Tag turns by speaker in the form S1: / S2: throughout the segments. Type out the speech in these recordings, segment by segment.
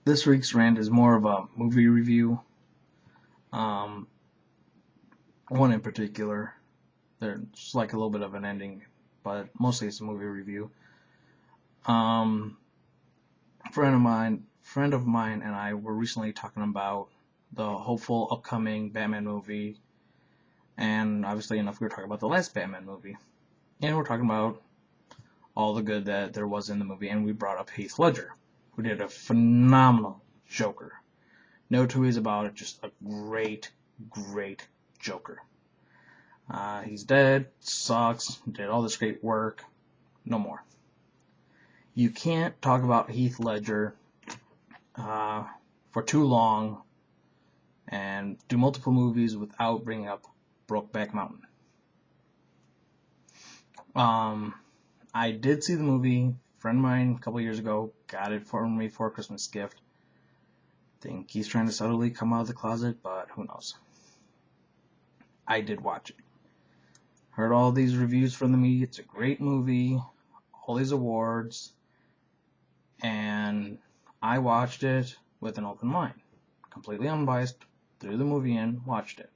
S1: This week's rant is more of a movie review. Um, One in particular. There's like a little bit of an ending, but mostly it's a movie review. A friend of mine and I were recently talking about the hopeful upcoming Batman movie, and obviously enough we were talking about the last Batman movie, and we're talking about all the good that there was in the movie, and we brought up Heath Ledger, who did a phenomenal Joker. No two ways about it, just a great Joker. He's dead, sucks, did all this great work, no more. You can't talk about Heath Ledger for too long and do multiple movies without bringing up Brokeback Mountain. I did see the movie. A friend of mine a couple years ago got it for me for a Christmas gift. Think he's trying to subtly come out of the closet, but who knows. I did watch it. Heard all these reviews from the media. It's a great movie. All these awards. And I watched it with an open mind. Completely unbiased. Threw the movie in. Watched it.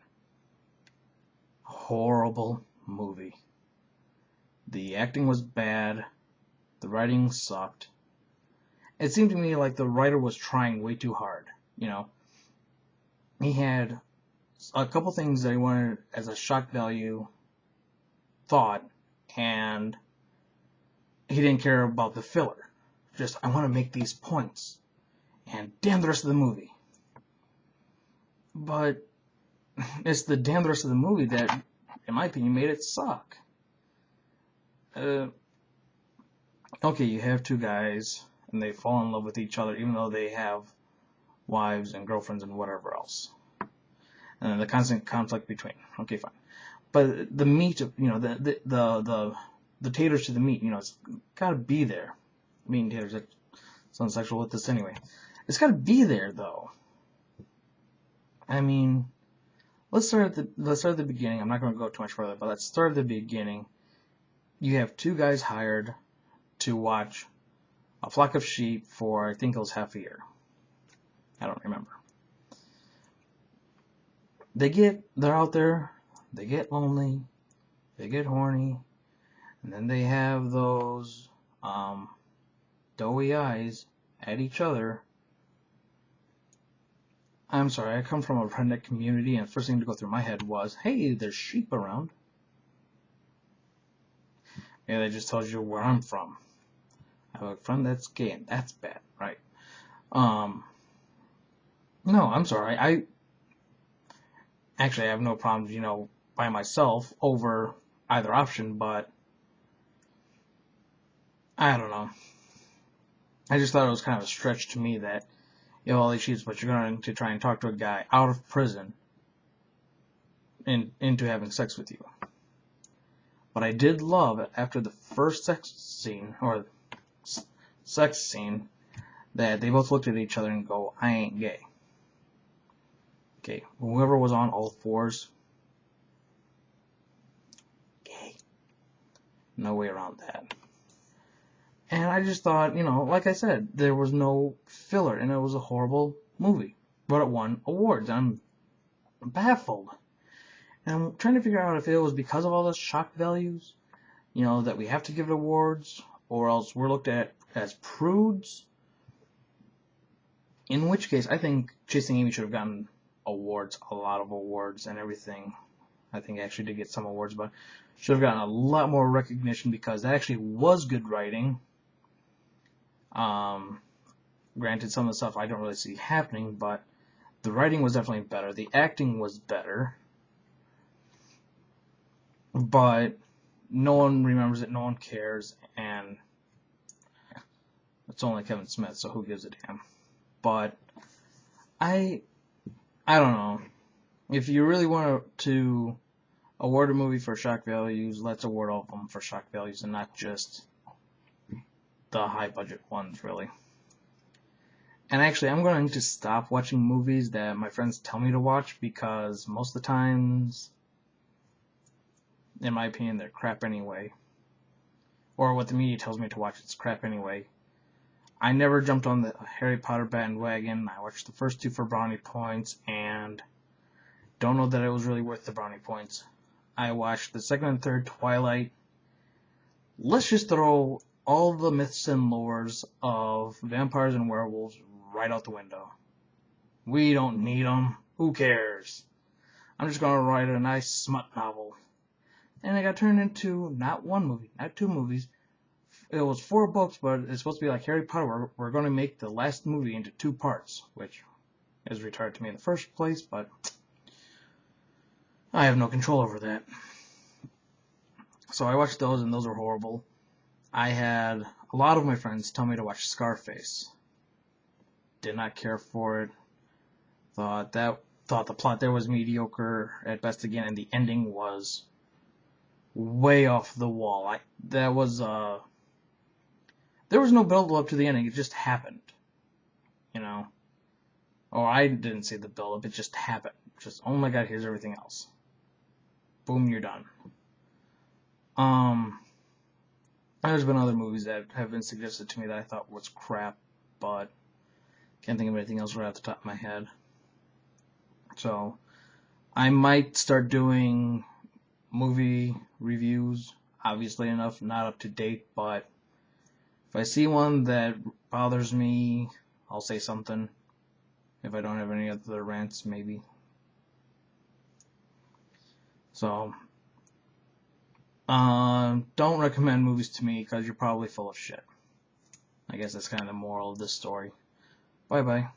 S1: Horrible movie. The acting was bad. The writing sucked. It seemed to me like the writer was trying way too hard. You know, he had a couple things that he wanted as a shock value thought, and he didn't care about the filler. Just, I want to make these points, and damn the rest of the movie. But it's the damn the rest of the movie that, in my opinion, made it suck. Okay, you have two guys, and they fall in love with each other, even though they have wives and girlfriends and whatever else. And then the constant conflict between. Okay, fine. But the meat of, the taters to the meat, it's gotta be there. Meat and taters, that sounds sexual with this anyway. It's gotta be there, though. I mean, let's start at the beginning. I'm not gonna go too much further, but let's start at the beginning. You have two guys hired to watch a flock of sheep for, I think it was half a year. I don't remember. They're out there, they get lonely, they get horny, and then they have those doughy eyes at each other. I'm sorry, I come from a redneck community, and the first thing to go through my head was, hey, there's sheep around. Yeah, that just tells you where I'm from. I have a friend that's gay, and that's bad, right? No, I'm sorry. I have no problems, by myself over either option, but I don't know. I just thought it was kind of a stretch to me that, all these sheets, but you're going to try and talk to a guy out of prison into having sex with you. But I did love, after the first sex scene, that they both looked at each other and go, I ain't gay. Okay, whoever was on all fours, gay. No way around that. And I just thought, like I said, there was no filler, and it was a horrible movie. But it won awards. I'm baffled. And I'm trying to figure out if it was because of all the shock values, that we have to give it awards, or else we're looked at as prudes. In which case, I think Chasing Amy should have gotten awards, a lot of awards and everything. I think it actually did get some awards, but should have gotten a lot more recognition because that actually was good writing. Granted, some of the stuff I don't really see happening, but the writing was definitely better. The acting was better. But no one remembers it, no one cares, and it's only Kevin Smith, so who gives a damn? But I don't know. If you really want to award a movie for shock values, let's award all of them for shock values and not just the high budget ones, really. And actually, I'm going to stop watching movies that my friends tell me to watch because most of the times, in my opinion, they're crap anyway. Or what the media tells me to watch, it's crap anyway. I never jumped on the Harry Potter bandwagon. I watched the first 2 for brownie points, and don't know that it was really worth the brownie points. I watched the second and third Twilight. Let's just throw all the myths and lores of vampires and werewolves right out the window. We don't need them. Who cares? I'm just going to write a nice smut novel. And it got turned into not 1 movie, not 2 movies. It was 4 books, but it's supposed to be like Harry Potter. We're going to make the last movie into 2 parts, which is retarded to me in the first place, but I have no control over that. So I watched those, and those were horrible. I had a lot of my friends tell me to watch Scarface. Did not care for it. Thought the plot there was mediocre at best again, and the ending was way off the wall. There was no build up to the ending. It just happened, you know. Or I didn't see the build up. It just happened. Just, oh my god, here's everything else. Boom, you're done. There's been other movies that have been suggested to me that I thought was crap, but can't think of anything else right off the top of my head. So I might start doing movie reviews. Obviously enough, not up to date, but if I see one that bothers me, I'll say something. If I don't have any other rants, maybe. So don't recommend movies to me because you're probably full of shit. I guess that's kind of the moral of this story. Bye bye.